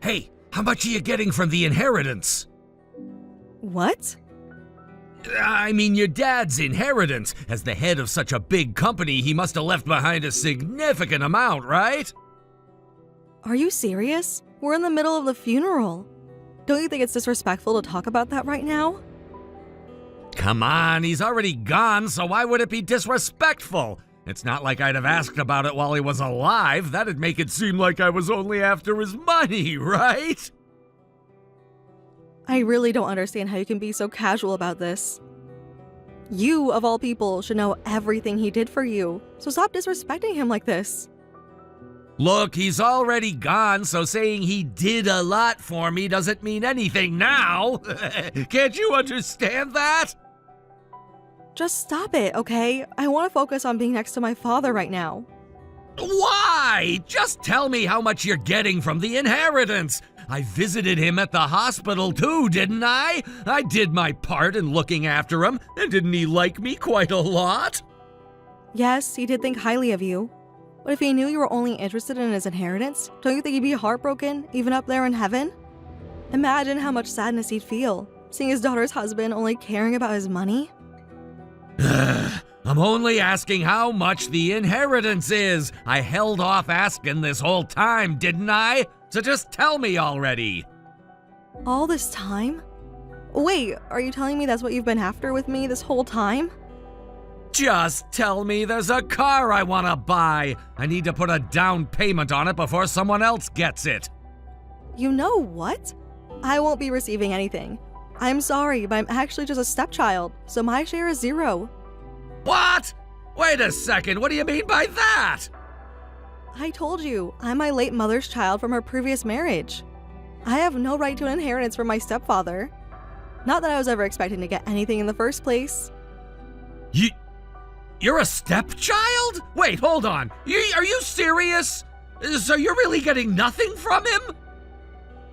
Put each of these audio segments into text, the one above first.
Hey, how much are you getting from the inheritance? What? I mean, your dad's inheritance. As the head of such a big company, he must have left behind a significant amount, right? Are you serious? We're in the middle of the funeral. Don't you think it's disrespectful to talk about that right now? Come on, he's already gone, so why would it be disrespectful? It's not like I'd have asked about it while he was alive. That'd make it seem like I was only after his money, right? I really don't understand how you can be so casual about this. You, of all people, should know everything he did for you, so stop disrespecting him like this. Look, he's already gone, so saying he did a lot for me doesn't mean anything now. Can't you understand that? Just stop it, okay? I want to focus on being next to my father right now. Why? Just tell me how much you're getting from the inheritance. I visited him at the hospital too, didn't I? I did my part in looking after him, and didn't he like me quite a lot? Yes, he did think highly of you. But if he knew you were only interested in his inheritance, don't you think he'd be heartbroken, even up there in heaven? Imagine how much sadness he'd feel, seeing his daughter's husband only caring about his money. I'm only asking how much the inheritance is. I held off asking this whole time, didn't I? So just tell me already. All this time? Wait, are you telling me that's what you've been after with me this whole time? Just tell me there's a car I want to buy. I need to put a down payment on it before someone else gets it. You know what? I won't be receiving anything. I'm sorry, but I'm actually just a stepchild, so my share is 0. What? Wait a second, what do you mean by that? I told you, I'm my late mother's child from her previous marriage. I have no right to an inheritance from my stepfather. Not that I was ever expecting to get anything in the first place. You're a stepchild? Wait, hold on. Are you serious? So you're really getting nothing from him?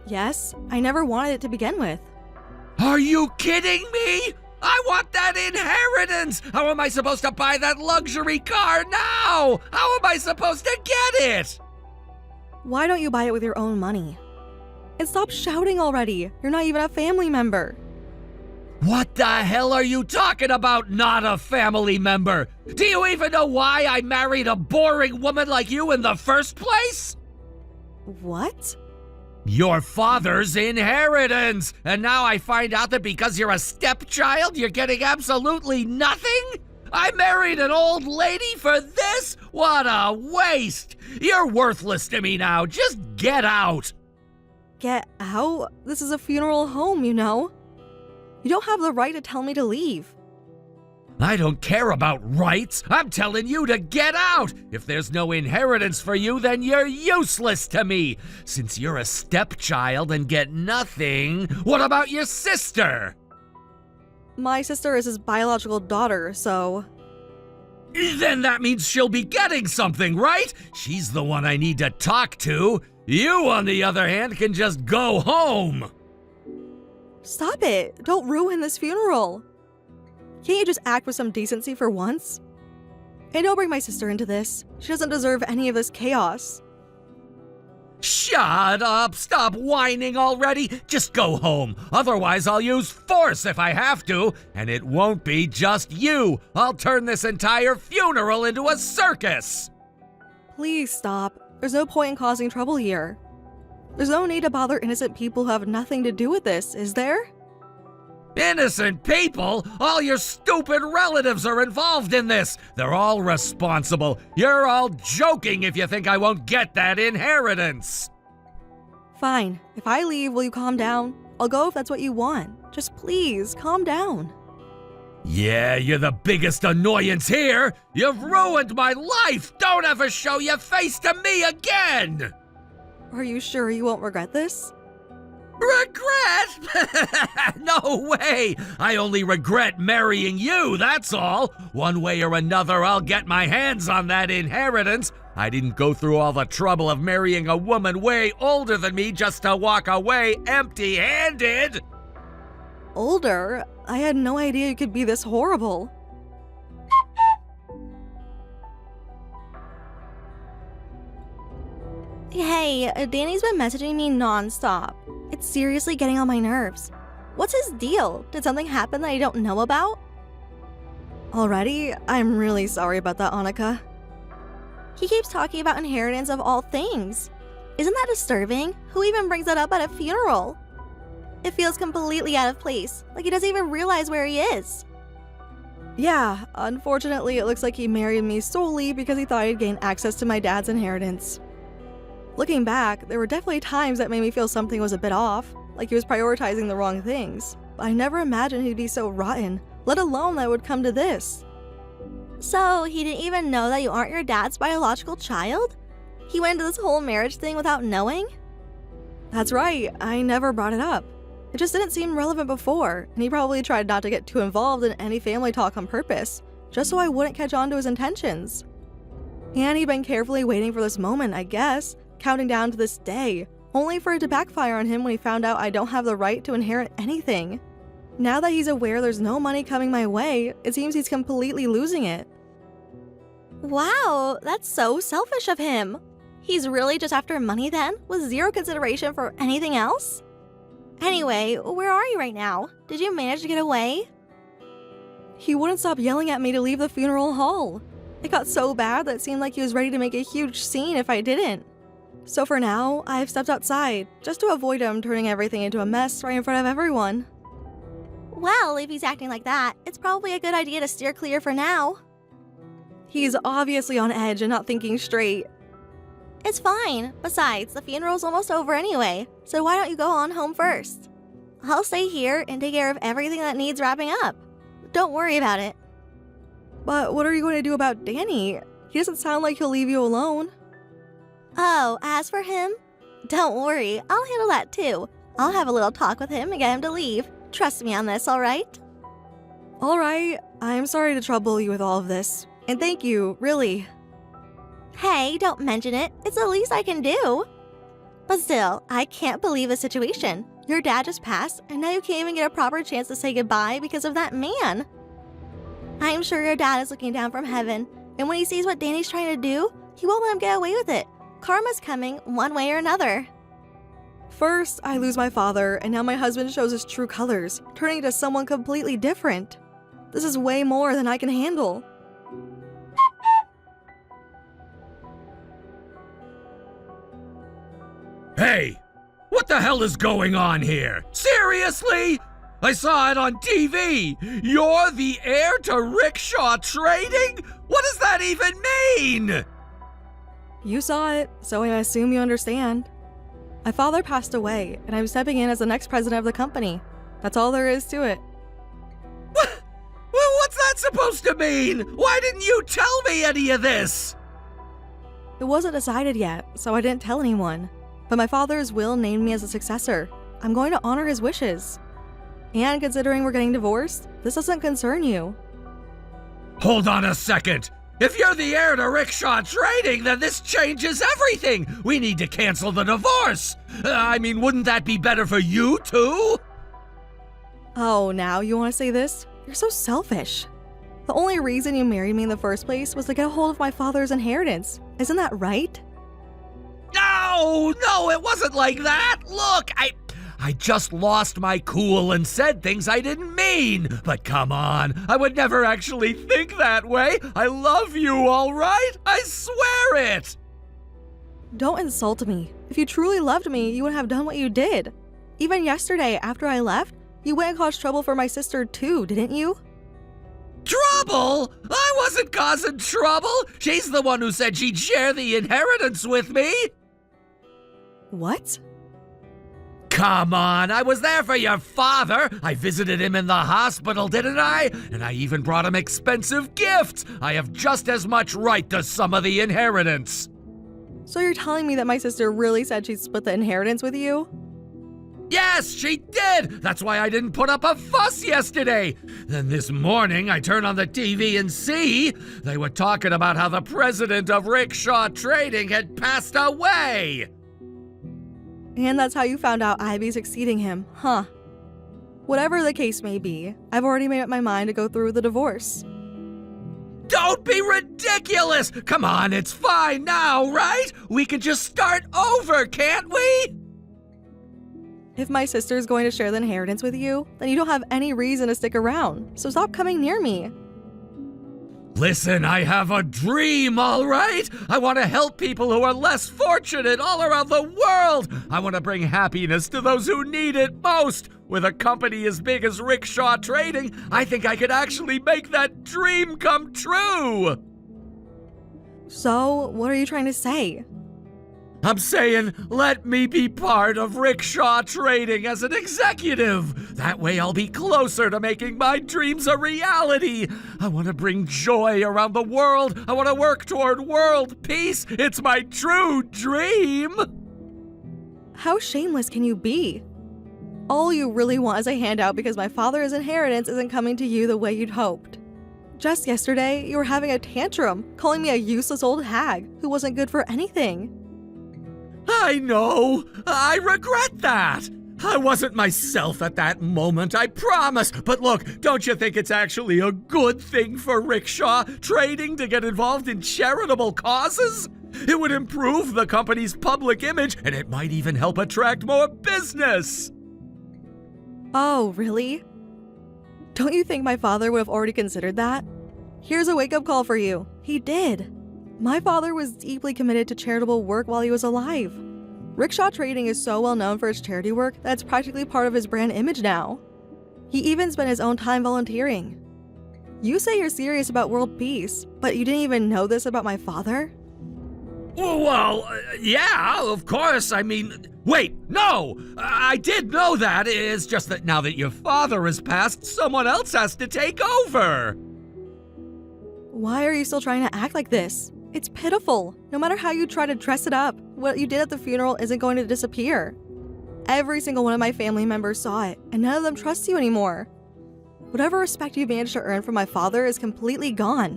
Yes, I never wanted it to begin with. Are you kidding me? I want that inheritance! How am I supposed to buy that luxury car now? How am I supposed to get it? Why don't you buy it with your own money? And stop shouting already. You're not even a family member. What the hell are you talking about, not a family member? Do you even know why I married a boring woman like you in the first place? What? Your father's inheritance! And now I find out that because you're a stepchild, you're getting absolutely nothing? I married an old lady for this? What a waste! You're worthless to me now. Just get out! Get out? This is a funeral home, you know. You don't have the right to tell me to leave. I don't care about rights. I'm telling you to get out. If there's no inheritance for you, then you're useless to me. Since you're a stepchild and get nothing, what about your sister? My sister is his biological daughter, so... Then that means she'll be getting something, right? She's the one I need to talk to. You, on the other hand, can just go home. Stop it! Don't ruin this funeral! Can't you just act with some decency for once? And don't bring my sister into this. She doesn't deserve any of this chaos. Shut up! Stop whining already! Just go home. Otherwise, I'll use force if I have to. And it won't be just you. I'll turn this entire funeral into a circus! Please stop. There's no point in causing trouble here. There's no need to bother innocent people who have nothing to do with this, is there? Innocent people? All your stupid relatives are involved in this. They're all responsible. You're all joking if you think I won't get that inheritance. Fine. If I leave, will you calm down? I'll go if that's what you want. Just please, calm down. Yeah, you're the biggest annoyance here. You've ruined my life. Don't ever show your face to me again. Are you sure you won't regret this? Regret? No way! I only regret marrying you, that's all. One way or another, I'll get my hands on that inheritance. I didn't go through all the trouble of marrying a woman way older than me just to walk away empty-handed. Older? I had no idea you could be this horrible. Hey, Danny's been messaging me nonstop. It's seriously getting on my nerves. What's his deal? Did something happen that I don't know about? Already? I'm really sorry about that, Annika. He keeps talking about inheritance of all things. Isn't that disturbing? Who even brings that up at a funeral? It feels completely out of place, like he doesn't even realize where he is. Yeah, unfortunately, it looks like he married me solely because he thought he'd gain access to my dad's inheritance. Looking back, there were definitely times that made me feel something was a bit off, like he was prioritizing the wrong things. But I never imagined he'd be so rotten, let alone that it would come to this. So, he didn't even know that you aren't your dad's biological child? He went into this whole marriage thing without knowing? That's right, I never brought it up. It just didn't seem relevant before, and he probably tried not to get too involved in any family talk on purpose, just so I wouldn't catch on to his intentions. And he'd been carefully waiting for this moment, I guess, counting down to this day, only for it to backfire on him when he found out I don't have the right to inherit anything. Now that he's aware there's no money coming my way, it seems he's completely losing it. Wow, that's so selfish of him. He's really just after money then, with zero consideration for anything else? Anyway, where are you right now? Did you manage to get away? He wouldn't stop yelling at me to leave the funeral hall. It got so bad that it seemed like he was ready to make a huge scene if I didn't. So for now, I've stepped outside, just to avoid him turning everything into a mess right in front of everyone. Well, if he's acting like that, it's probably a good idea to steer clear for now. He's obviously on edge and not thinking straight. It's fine. Besides, the funeral's almost over anyway, so why don't you go on home first? I'll stay here and take care of everything that needs wrapping up. Don't worry about it. But what are you going to do about Danny? He doesn't sound like he'll leave you alone. Oh, as for him? Don't worry, I'll handle that too. I'll have a little talk with him and get him to leave. Trust me on this, alright? Alright, I'm sorry to trouble you with all of this. And thank you, really. Hey, don't mention it. It's the least I can do. But still, I can't believe the situation. Your dad just passed, and now you can't even get a proper chance to say goodbye because of that man. I'm sure your dad is looking down from heaven, and when he sees what Danny's trying to do, he won't let him get away with it. Karma's coming one way or another. First, I lose my father, and now my husband shows his true colors, turning into someone completely different. This is way more than I can handle. Hey, what the hell is going on here? Seriously? I saw it on TV. You're the heir to rickshaw trading? What does that even mean? You saw it, so I assume you understand. My father passed away, and I'm stepping in as the next president of the company. That's all there is to it. What's that supposed to mean? Why didn't you tell me any of this? It wasn't decided yet, so I didn't tell anyone. But my father's will named me as a successor. I'm going to honor his wishes. And considering we're getting divorced, this doesn't concern you. Hold on a second. If you're the heir to rickshaw trading, then this changes everything. We need to cancel the divorce. Wouldn't that be better for you too? Oh, now you want to say this? You're so selfish. The only reason you married me in the first place was to get a hold of my father's inheritance. Isn't that right? No, it wasn't like that. Look, I just lost my cool and said things I didn't mean. But come on, I would never actually think that way. I love you, all right? I swear it. Don't insult me. If you truly loved me, you would have done what you did. Even yesterday, after I left, you went and caused trouble for my sister too, didn't you? Trouble? I wasn't causing trouble. She's the one who said she'd share the inheritance with me. What? Come on, I was there for your father. I visited him in the hospital, didn't I? And I even brought him expensive gifts. I have just as much right to some of the inheritance. So you're telling me that my sister really said she'd split the inheritance with you? Yes, she did! That's why I didn't put up a fuss yesterday. Then this morning, I turn on the TV and see they were talking about how the president of Rickshaw Trading had passed away. And that's how you found out I'd be succeeding him, huh? Whatever the case may be, I've already made up my mind to go through with the divorce. Don't be ridiculous! Come on, it's fine now, right? We can just start over, can't we? If my sister's going to share the inheritance with you, then you don't have any reason to stick around, so stop coming near me. Listen, I have a dream, all right? I want to help people who are less fortunate all around the world. I want to bring happiness to those who need it most. With a company as big as Rickshaw Trading, I think I could actually make that dream come true. So, what are you trying to say? I'm saying, let me be part of Rickshaw Trading as an executive. That way I'll be closer to making my dreams a reality. I want to bring joy around the world. I want to work toward world peace. It's my true dream. How shameless can you be? All you really want is a handout because my father's inheritance isn't coming to you the way you'd hoped. Just yesterday, you were having a tantrum, calling me a useless old hag who wasn't good for anything. I know. I regret that. I wasn't myself at that moment, I promise. But look, don't you think it's actually a good thing for Rickshaw Trading to get involved in charitable causes? It would improve the company's public image, and it might even help attract more business. Oh, really? Don't you think my father would have already considered that? Here's a wake-up call for you. He did. My father was deeply committed to charitable work while he was alive. Rickshaw Trading is so well known for its charity work that it's practically part of his brand image now. He even spent his own time volunteering. You say you're serious about world peace, but you didn't even know this about my father? Well, yeah, of course. I mean, wait, no! I did know that. It's just that now that your father has passed, someone else has to take over. Why are you still trying to act like this? It's pitiful. No matter how you try to dress it up, what you did at the funeral isn't going to disappear. Every single one of my family members saw it, and none of them trust you anymore. Whatever respect you managed to earn from my father is completely gone.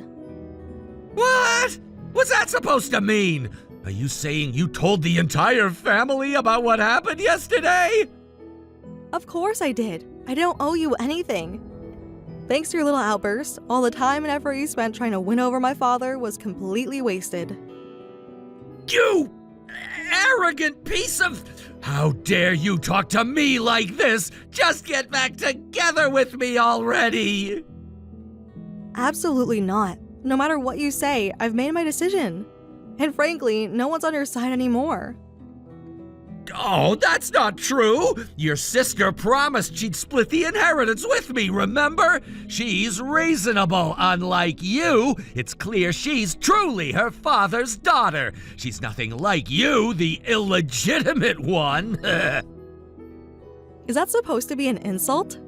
What? What's that supposed to mean? Are you saying you told the entire family about what happened yesterday? Of course I did. I don't owe you anything. Thanks to your little outburst, all the time and effort you spent trying to win over my father was completely wasted. You arrogant piece of... How dare you talk to me like this? Just get back together with me already! Absolutely not. No matter what you say, I've made my decision. And frankly, no one's on your side anymore. Oh, that's not true! Your sister promised she'd split the inheritance with me, remember? She's reasonable, unlike you. It's clear she's truly her father's daughter. She's nothing like you, the illegitimate one. Is that supposed to be an insult?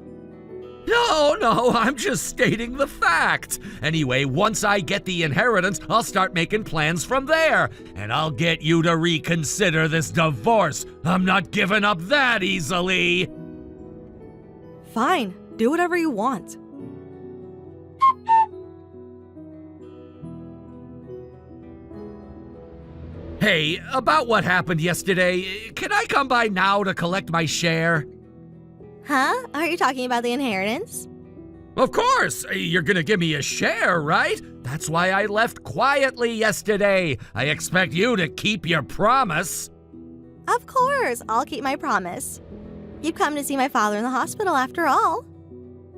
No, I'm just stating the fact. Anyway, once I get the inheritance, I'll start making plans from there. And I'll get you to reconsider this divorce. I'm not giving up that easily. Fine, do whatever you want. Hey, about what happened yesterday, can I come by now to collect my share? Huh? Are you talking about the inheritance? Of course! You're gonna give me a share, right? That's why I left quietly yesterday. I expect you to keep your promise. Of course, I'll keep my promise. You've come to see my father in the hospital after all.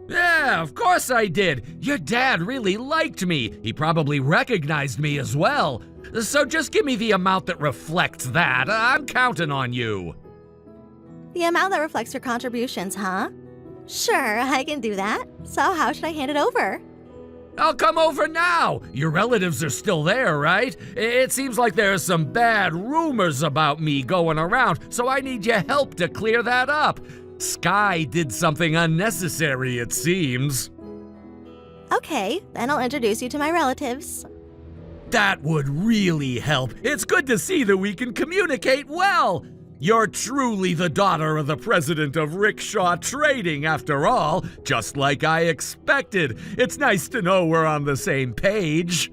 Yeah, of course I did. Your dad really liked me. He probably recognized me as well. So just give me the amount that reflects that. I'm counting on you. The amount that reflects your contributions, huh? Sure, I can do that. So how should I hand it over? I'll come over now. Your relatives are still there, right? It seems like there's some bad rumors about me going around, so I need your help to clear that up. Sky did something unnecessary, it seems. Okay, then I'll introduce you to my relatives. That would really help. It's good to see that we can communicate well. You're truly the daughter of the president of Rickshaw Trading, after all, just like I expected. It's nice to know we're on the same page.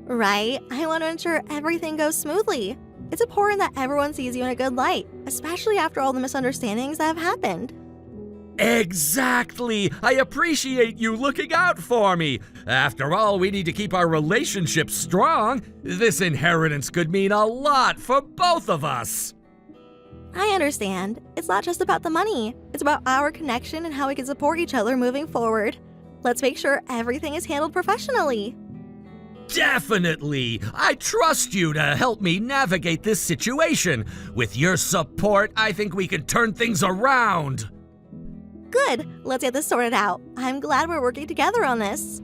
Right, I want to ensure everything goes smoothly. It's important that everyone sees you in a good light, especially after all the misunderstandings that have happened. Exactly! I appreciate you looking out for me. After all, we need to keep our relationship strong. This inheritance could mean a lot for both of us. I understand. It's not just about the money. It's about our connection and how we can support each other moving forward. Let's make sure everything is handled professionally. Definitely! I trust you to help me navigate this situation. With your support, I think we can turn things around. Good. Let's get this sorted out. I'm glad we're working together on this.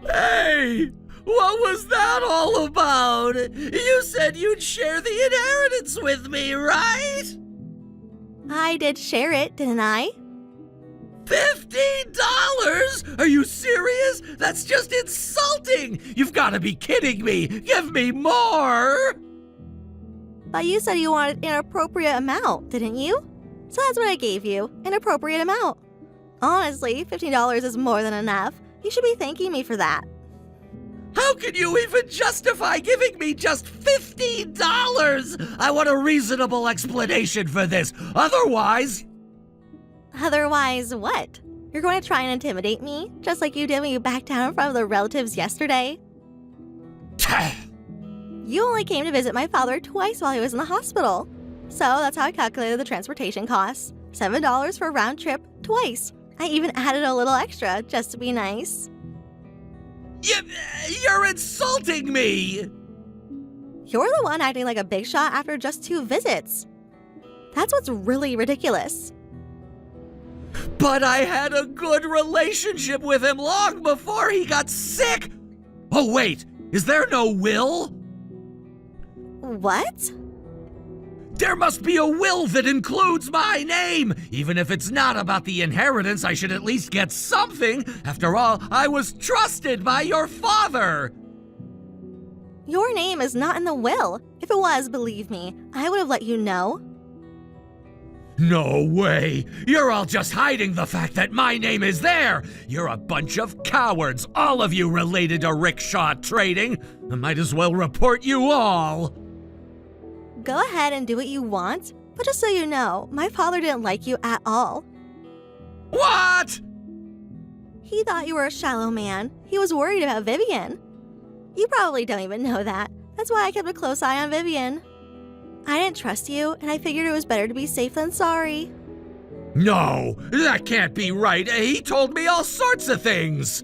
Hey! What was that all about? You said you'd share the inheritance with me, right? I did share it, didn't I? $15? Are you serious? That's just insulting! You've got to be kidding me! Give me more! But you said you wanted an appropriate amount, didn't you? So that's what I gave you, an appropriate amount. Honestly, $15 is more than enough. You should be thanking me for that. How can you even justify giving me just $15? I want a reasonable explanation for this. Otherwise... Otherwise, what? You're going to try and intimidate me, just like you did when you backed down in front of the relatives yesterday? You only came to visit my father twice while he was in the hospital. So that's how I calculated the transportation costs. $7 for a round trip twice. I even added a little extra just to be nice. You're insulting me! You're the one acting like a big shot after just 2 visits. That's what's really ridiculous. But I had a good relationship with him long before he got sick! Oh wait, is there no will? What? There must be a will that includes my name! Even if it's not about the inheritance, I should at least get something. After all, I was trusted by your father! Your name is not in the will. If it was, believe me, I would have let you know. No way! You're all just hiding the fact that my name is there! You're a bunch of cowards, all of you related to rickshaw trading! I might as well report you all! Go ahead and do what you want, but just so you know, my father didn't like you at all. What?! He thought you were a shallow man. He was worried about Vivian. You probably don't even know that. That's why I kept a close eye on Vivian. I didn't trust you, and I figured it was better to be safe than sorry. No, that can't be right. He told me all sorts of things.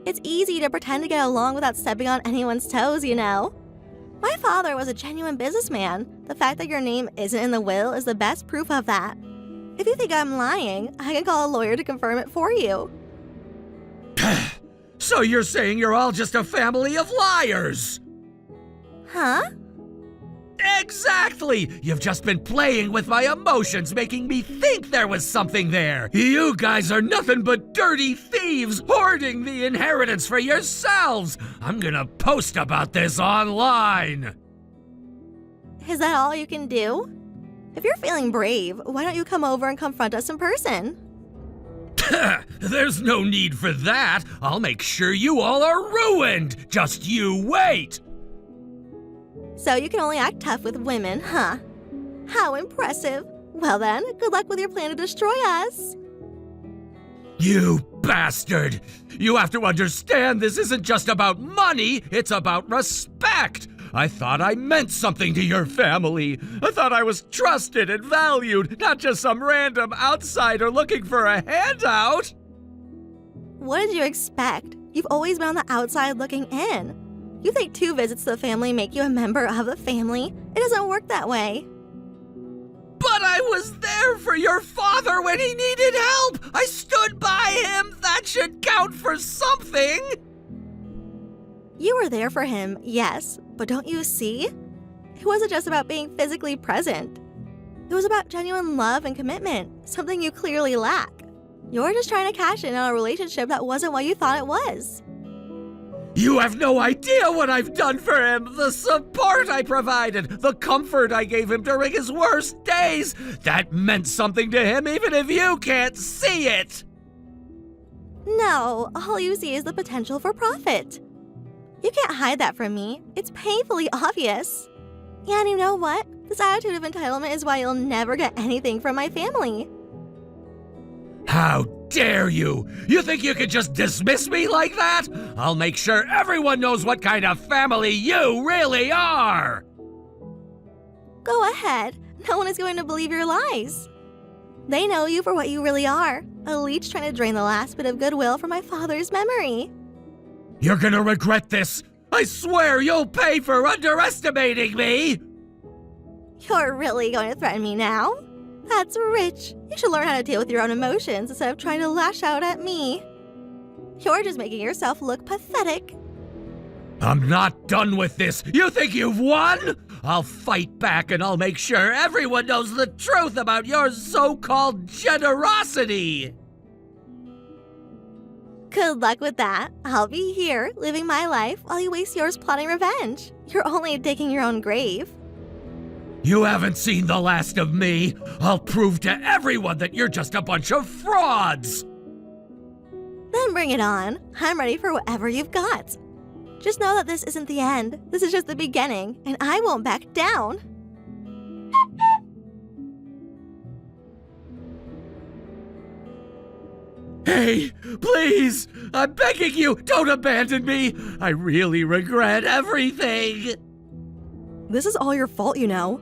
It's easy to pretend to get along without stepping on anyone's toes, you know. My father was a genuine businessman. The fact that your name isn't in the will is the best proof of that. If you think I'm lying, I can call a lawyer to confirm it for you. So you're saying you're all just a family of liars? Huh? Exactly! You've just been playing with my emotions, making me think there was something there. You guys are nothing but dirty thieves, hoarding the inheritance for yourselves. I'm gonna post about this online. Is that all you can do? If you're feeling brave, why don't you come over and confront us in person? There's no need for that. I'll make sure you all are ruined. Just you wait. So you can only act tough with women, huh? How impressive. Well then, good luck with your plan to destroy us. You bastard! You have to understand this isn't just about money, it's about respect! I thought I meant something to your family. I thought I was trusted and valued, not just some random outsider looking for a handout! What did you expect? You've always been on the outside looking in. You think 2 visits to the family make you a member of the family? It doesn't work that way. But I was there for your father when he needed help! I stood by him! That should count for something! You were there for him, yes, but don't you see? It wasn't just about being physically present. It was about genuine love and commitment, something you clearly lack. You're just trying to cash in on a relationship that wasn't what you thought it was. You have no idea what I've done for him! The support I provided! The comfort I gave him during his worst days! That meant something to him even if you can't see it! No, all you see is the potential for profit. You can't hide that from me. It's painfully obvious. And you know what? This attitude of entitlement is why you'll never get anything from my family. How dare you? You think you could just dismiss me like that? I'll make sure everyone knows what kind of family you really are! Go ahead. No one is going to believe your lies. They know you for what you really are, a leech trying to drain the last bit of goodwill from my father's memory. You're gonna regret this! I swear you'll pay for underestimating me! You're really going to threaten me now? That's rich. You should learn how to deal with your own emotions instead of trying to lash out at me. You're just making yourself look pathetic. I'm not done with this. You think you've won? I'll fight back and I'll make sure everyone knows the truth about your so-called generosity. Good luck with that. I'll be here, living my life, while you waste yours plotting revenge. You're only digging your own grave. You haven't seen the last of me. I'll prove to everyone that you're just a bunch of frauds. Then bring it on. I'm ready for whatever you've got. Just know that this isn't the end. This is just the beginning, and I won't back down. Hey, please! I'm begging you, don't abandon me! I really regret everything! This is all your fault, you know.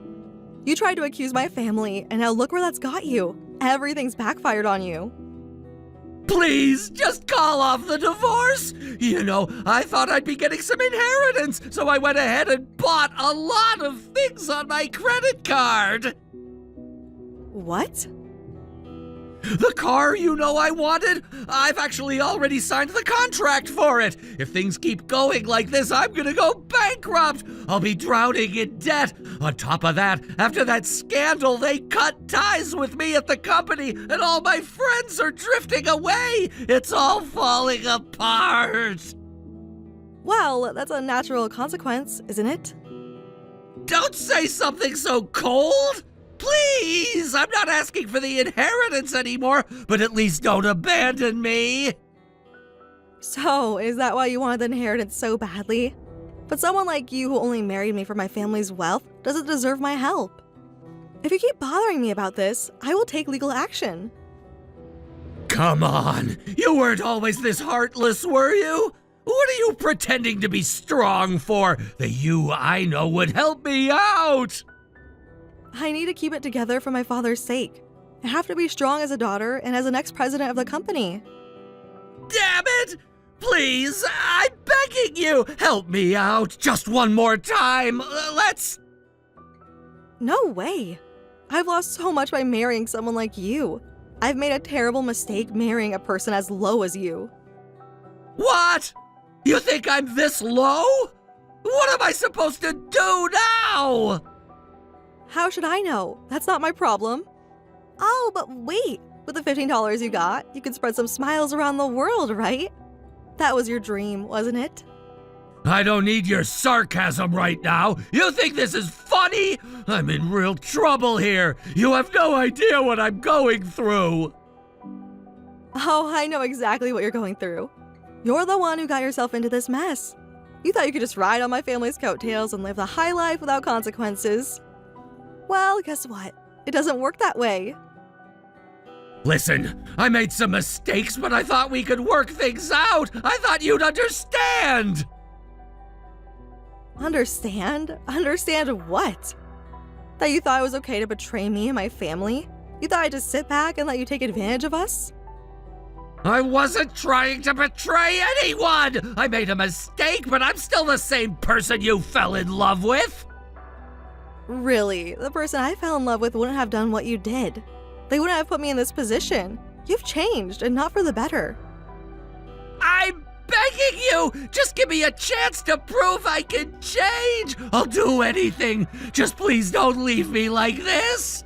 You tried to accuse my family, and now look where that's got you. Everything's backfired on you. Please, just call off the divorce! You know, I thought I'd be getting some inheritance, so I went ahead and bought a lot of things on my credit card! What? The car you know I wanted? I've actually already signed the contract for it! If things keep going like this, I'm gonna go bankrupt! I'll be drowning in debt! On top of that, after that scandal, they cut ties with me at the company, and all my friends are drifting away! It's all falling apart! Well, that's a natural consequence, isn't it? Don't say something so cold! Please! I'm not asking for the inheritance anymore, but at least don't abandon me! So, is that why you wanted the inheritance so badly? But someone like you who only married me for my family's wealth doesn't deserve my help. If you keep bothering me about this, I will take legal action. Come on! You weren't always this heartless, were you? What are you pretending to be strong for? The you I know would help me out! I need to keep it together for my father's sake. I have to be strong as a daughter and as the next president of the company. Damn it! Please, I'm begging you! Help me out just one more time! Let's... No way! I've lost so much by marrying someone like you. I've made a terrible mistake marrying a person as low as you. What? You think I'm this low? What am I supposed to do now? How should I know? That's not my problem. Oh, but wait! With the $15 you got, you can spread some smiles around the world, right? That was your dream, wasn't it? I don't need your sarcasm right now. You think this is funny? I'm in real trouble here. You have no idea what I'm going through. Oh, I know exactly what you're going through. You're the one who got yourself into this mess. You thought you could just ride on my family's coattails and live the high life without consequences. Well, guess what? It doesn't work that way. Listen, I made some mistakes, but I thought we could work things out. I thought you'd understand. Understand? Understand what? That you thought it was okay to betray me and my family? You thought I'd just sit back and let you take advantage of us? I wasn't trying to betray anyone! I made a mistake, but I'm still the same person you fell in love with! Really, the person I fell in love with wouldn't have done what you did. They wouldn't have put me in this position. You've changed, and not for the better. I'm begging you! Just give me a chance to prove I can change! I'll do anything! Just please don't leave me like this!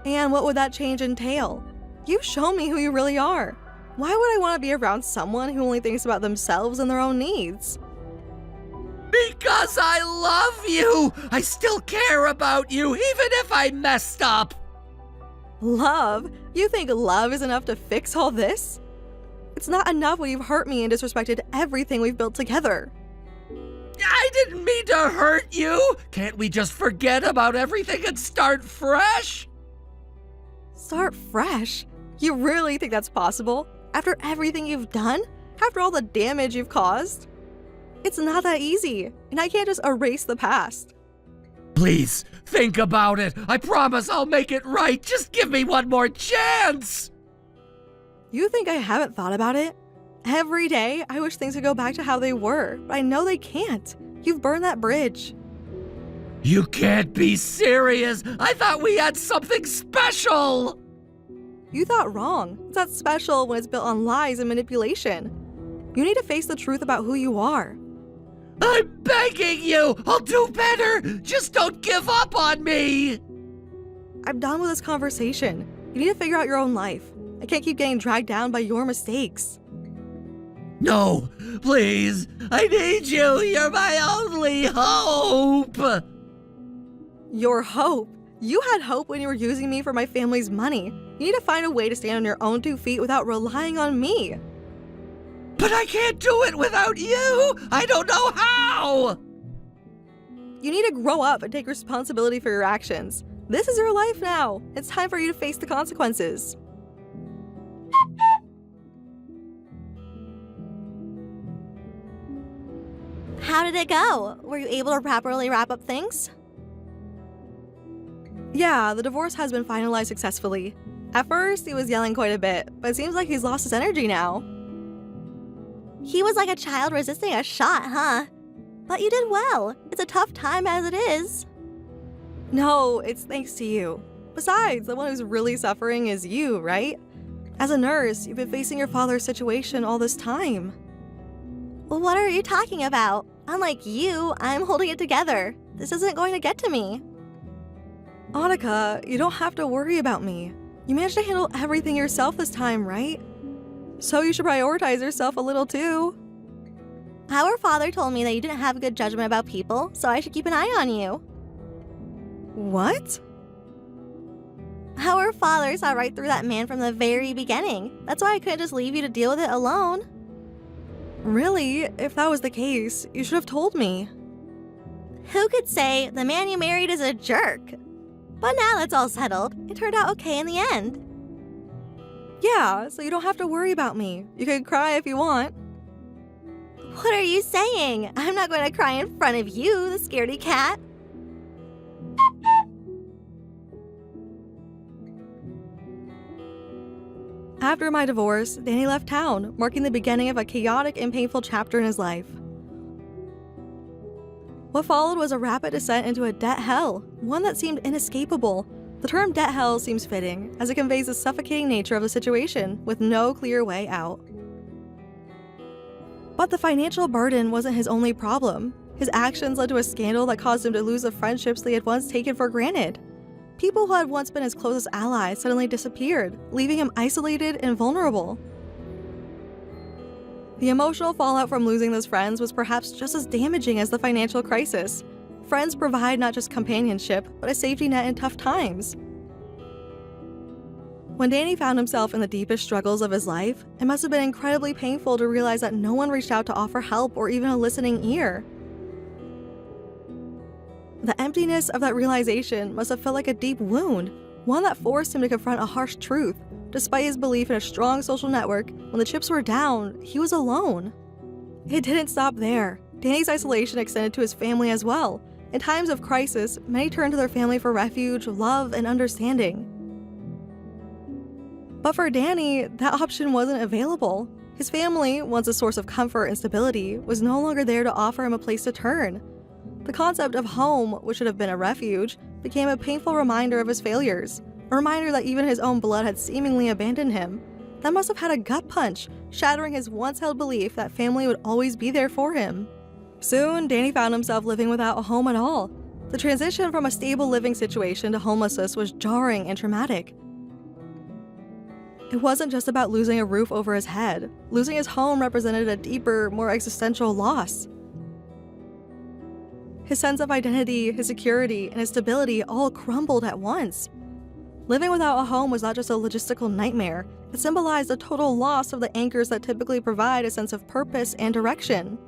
And what would that change entail? You've shown me who you really are. Why would I want to be around someone who only thinks about themselves and their own needs? Because I love you! I still care about you, even if I messed up! Love? You think love is enough to fix all this? It's not enough when you've hurt me and disrespected everything we've built together. I I didn't mean to hurt you. Can't we just forget about everything and start fresh? Start fresh? You really think that's possible? After everything you've done? After all the damage you've caused? It's not that easy, and I can't just erase the past. Please, think about it. I promise I'll make it right. Just give me one more chance. You think I haven't thought about it? Every day, I wish things could go back to how they were, but I know they can't. You've burned that bridge. You can't be serious. I thought we had something special. You thought wrong. It's not special when it's built on lies and manipulation. You need to face the truth about who you are. I'm begging you. I'll do better. Just don't give up on me. I'm done with this conversation. You need to figure out your own life. I can't keep getting dragged down by your mistakes. No, please. I need you. You're my only hope. Your hope? You had hope when you were using me for my family's money. You need to find a way to stand on your own 2 feet without relying on me. But I can't do it without you. I don't know how. You need to grow up and take responsibility for your actions. This is your life now. It's time for you to face the consequences. How did it go? Were you able to properly wrap up things? Yeah, the divorce has been finalized successfully. At first, he was yelling quite a bit, but it seems like he's lost his energy now. He was like a child resisting a shot, huh? But you did well. It's a tough time as it is. No, it's thanks to you. Besides, the one who's really suffering is you, right? As a nurse, you've been facing your father's situation all this time. What are you talking about? Unlike you, I'm holding it together. This isn't going to get to me. Annika, you don't have to worry about me. You managed to handle everything yourself this time, right? So you should prioritize yourself a little too. Our father told me that you didn't have good judgment about people, so I should keep an eye on you. What? Our father saw right through that man from the very beginning. That's why I couldn't just leave you to deal with it alone. Really? If that was the case, you should have told me. Who could say the man you married is a jerk? But now that's all settled. It turned out okay in the end. Yeah, so you don't have to worry about me. You can cry if you want. What are you saying? I'm not going to cry in front of you, the scaredy cat. After my divorce, Danny left town, marking the beginning of a chaotic and painful chapter in his life. What followed was a rapid descent into a debt hell, one that seemed inescapable. The term debt hell seems fitting, as it conveys the suffocating nature of the situation, with no clear way out. But the financial burden wasn't his only problem. His actions led to a scandal that caused him to lose the friendships they had once taken for granted. People who had once been his closest allies suddenly disappeared, leaving him isolated and vulnerable. The emotional fallout from losing those friends was perhaps just as damaging as the financial crisis. Friends provide not just companionship, but a safety net in tough times. When Danny found himself in the deepest struggles of his life, it must have been incredibly painful to realize that no one reached out to offer help or even a listening ear. The emptiness of that realization must have felt like a deep wound, one that forced him to confront a harsh truth. Despite his belief in a strong social network, when the chips were down, he was alone. It didn't stop there. Danny's isolation extended to his family as well. In times of crisis, many turned to their family for refuge, love, and understanding. But for Danny, that option wasn't available. His family, once a source of comfort and stability, was no longer there to offer him a place to turn. The concept of home, which should have been a refuge, became a painful reminder of his failures. A reminder that even his own blood had seemingly abandoned him. That must have had a gut punch, shattering his once-held belief that family would always be there for him. Soon, Danny found himself living without a home at all. The transition from a stable living situation to homelessness was jarring and traumatic. It wasn't just about losing a roof over his head. Losing his home represented a deeper, more existential loss. His sense of identity, his security, and his stability all crumbled at once. Living without a home was not just a logistical nightmare, it symbolized a total loss of the anchors that typically provide a sense of purpose and direction.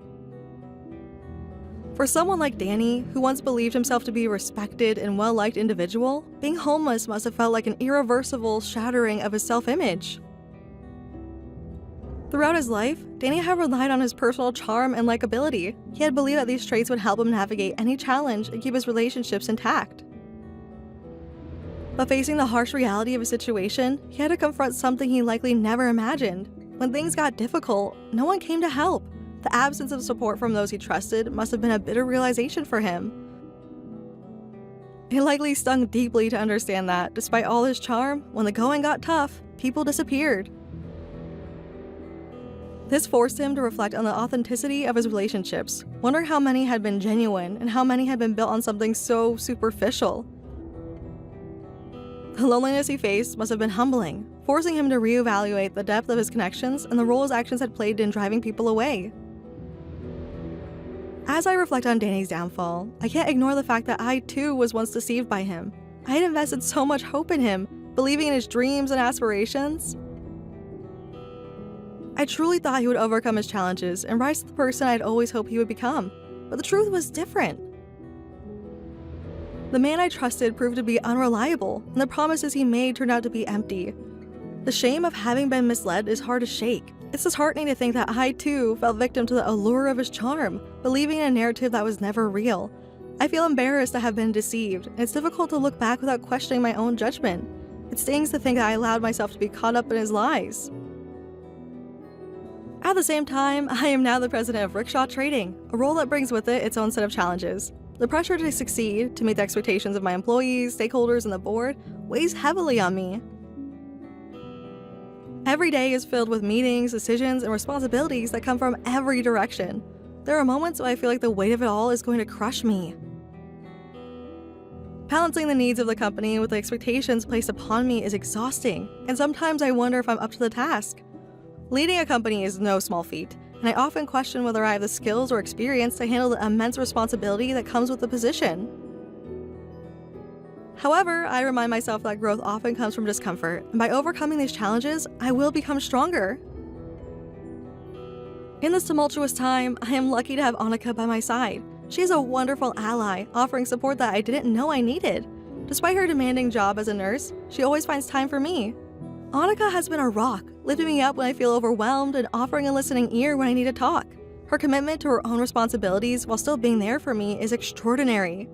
For someone like Danny, who once believed himself to be a respected and well-liked individual, being homeless must have felt like an irreversible shattering of his self-image. Throughout his life, Danny had relied on his personal charm and likability. He had believed that these traits would help him navigate any challenge and keep his relationships intact. But facing the harsh reality of his situation, he had to confront something he likely never imagined. When things got difficult, no one came to help. The absence of support from those he trusted must have been a bitter realization for him. It likely stung deeply to understand that, despite all his charm, when the going got tough, people disappeared. This forced him to reflect on the authenticity of his relationships, wonder how many had been genuine and how many had been built on something so superficial. The loneliness he faced must have been humbling, forcing him to reevaluate the depth of his connections and the role his actions had played in driving people away. As I reflect on Danny's downfall, I can't ignore the fact that I too was once deceived by him. I had invested so much hope in him, believing in his dreams and aspirations. I truly thought he would overcome his challenges and rise to the person I'd always hoped he would become, but the truth was different. The man I trusted proved to be unreliable, and the promises he made turned out to be empty. The shame of having been misled is hard to shake. It's disheartening to think that I too fell victim to the allure of his charm, believing in a narrative that was never real. I feel embarrassed to have been deceived, and it's difficult to look back without questioning my own judgment. It stings to think that I allowed myself to be caught up in his lies. At the same time, I am now the president of Rickshaw Trading, a role that brings with it its own set of challenges. The pressure to succeed, to meet the expectations of my employees, stakeholders, and the board, weighs heavily on me. Every day is filled with meetings, decisions, and responsibilities that come from every direction. There are moments where I feel like the weight of it all is going to crush me. Balancing the needs of the company with the expectations placed upon me is exhausting, and sometimes I wonder if I'm up to the task. Leading a company is no small feat, and I often question whether I have the skills or experience to handle the immense responsibility that comes with the position. However, I remind myself that growth often comes from discomfort, and by overcoming these challenges, I will become stronger. In this tumultuous time, I am lucky to have Annika by my side. She is a wonderful ally, offering support that I didn't know I needed. Despite her demanding job as a nurse, she always finds time for me. Annika has been a rock, lifting me up when I feel overwhelmed and offering a listening ear when I need to talk. Her commitment to her own responsibilities while still being there for me is extraordinary.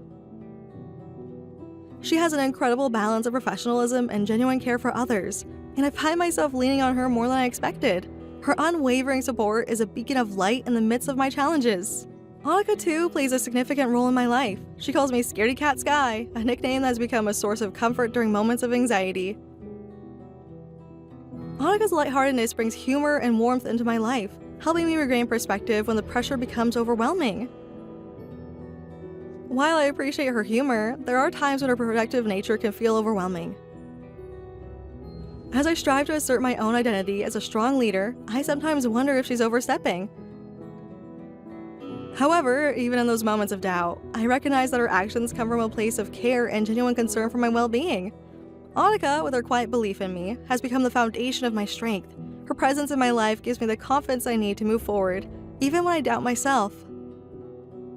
She has an incredible balance of professionalism and genuine care for others, and I find myself leaning on her more than I expected. Her unwavering support is a beacon of light in the midst of my challenges. Annika, too, plays a significant role in my life. She calls me Scaredy Cat Sky, a nickname that has become a source of comfort during moments of anxiety. Annika's lightheartedness brings humor and warmth into my life, helping me regain perspective when the pressure becomes overwhelming. While I appreciate her humor, there are times when her protective nature can feel overwhelming. As I strive to assert my own identity as a strong leader, I sometimes wonder if she's overstepping. However, even in those moments of doubt, I recognize that her actions come from a place of care and genuine concern for my well-being. Annika, with her quiet belief in me, has become the foundation of my strength. Her presence in my life gives me the confidence I need to move forward, even when I doubt myself.